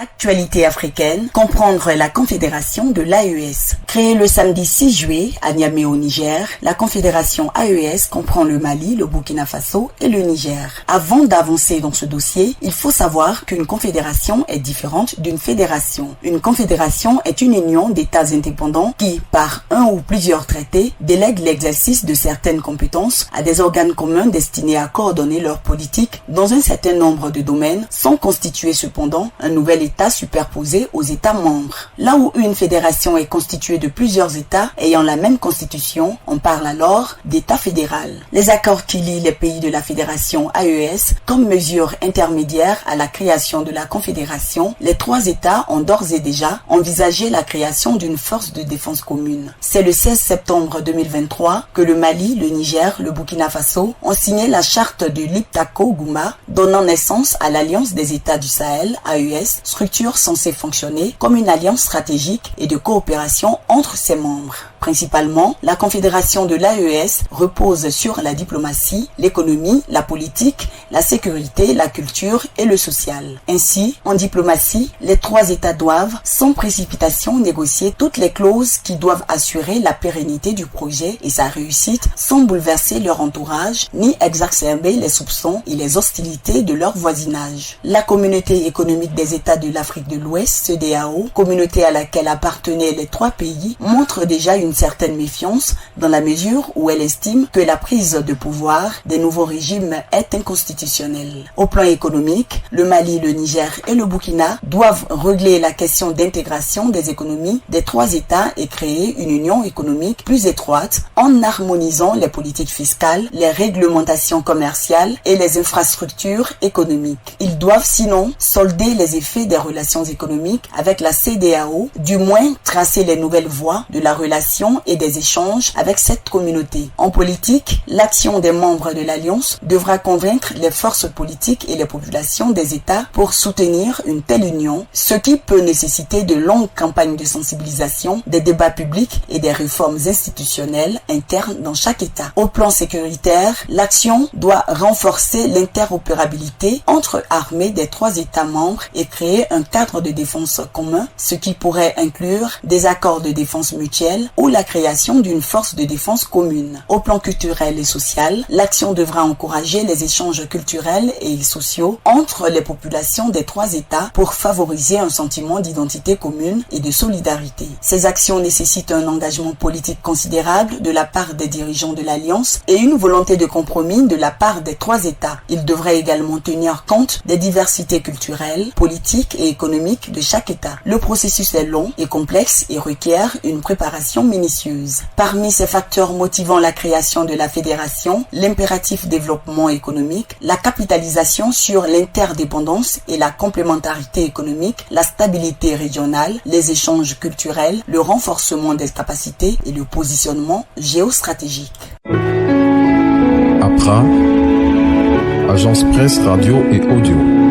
Actualité africaine, comprendre la confédération de l'AES. Créée le samedi 6 juillet à Niamey au Niger, la confédération AES comprend le Mali, le Burkina Faso et le Niger. Avant d'avancer dans ce dossier, il faut savoir qu'une confédération est différente d'une fédération. Une confédération est une union d'États indépendants qui, par un ou plusieurs traités, délèguent l'exercice de certaines compétences à des organes communs destinés à coordonner leur politique dans un certain nombre de domaines, sans constituer cependant un nouvel État superposé aux États membres. Là où une fédération est constituée de plusieurs États ayant la même constitution, on parle alors d'État fédéral. Les accords qui lient les pays de la fédération AES comme mesure intermédiaire à la création de la confédération, les trois États ont d'ores et déjà envisagé la création d'une force de défense commune. C'est le 16 septembre 2023 que le Mali, le Niger, le Burkina Faso ont signé la charte de Liptako-Gouma, donnant naissance à l'Alliance des États du Sahel, AES, structure censée fonctionner comme une alliance stratégique et de coopération entre ses membres. Principalement, la confédération de l'AES repose sur la diplomatie, l'économie, la politique, la sécurité, la culture et le social. Ainsi, en diplomatie, les trois États doivent, sans précipitation, négocier toutes les clauses qui doivent assurer la pérennité du projet et sa réussite sans bouleverser leur entourage ni exacerber les soupçons et les hostilités de leur voisinage. La communauté économique des États de l'Afrique de l'Ouest, CEDEAO, communauté à laquelle appartenaient les trois pays, montre déjà une certaine méfiance dans la mesure où elle estime que la prise de pouvoir des nouveaux régimes est inconstitutionnelle. Au plan économique, le Mali, le Niger et le Burkina doivent régler la question d'intégration des économies des trois États et créer une union économique plus étroite en harmonisant les politiques fiscales, les réglementations commerciales et les infrastructures économiques. Ils doivent sinon solder les effets des relations économiques avec la CEDEAO, du moins tracer les nouvelles voies de la relation et des échanges avec cette communauté. En politique, l'action des membres de l'Alliance devra convaincre les forces politiques et les populations des États pour soutenir une telle union, ce qui peut nécessiter de longues campagnes de sensibilisation, des débats publics et des réformes institutionnelles internes dans chaque État. Au plan sécuritaire, l'action doit renforcer l'interopérabilité entre armées des trois États membres et créer un cadre de défense commun, ce qui pourrait inclure des accords de défense mutuelle ou la création d'une force de défense commune. Au plan culturel et social, l'action devra encourager les échanges culturels et sociaux entre les populations des trois États pour favoriser un sentiment d'identité commune et de solidarité. Ces actions nécessitent un engagement politique considérable de la part des dirigeants de l'Alliance et une volonté de compromis de la part des trois États. Ils devraient également tenir compte des diversités culturelles, politiques et économiques de chaque État. Le processus est long et complexe et requiert une préparation minutieuse. Parmi ces facteurs motivant la création de la fédération, l'impératif développement économique, la capitalisation sur l'interdépendance et la complémentarité économique, la stabilité régionale, les échanges culturels, le renforcement des capacités et le positionnement géostratégique. APRA, Agence Presse Radio et Audio.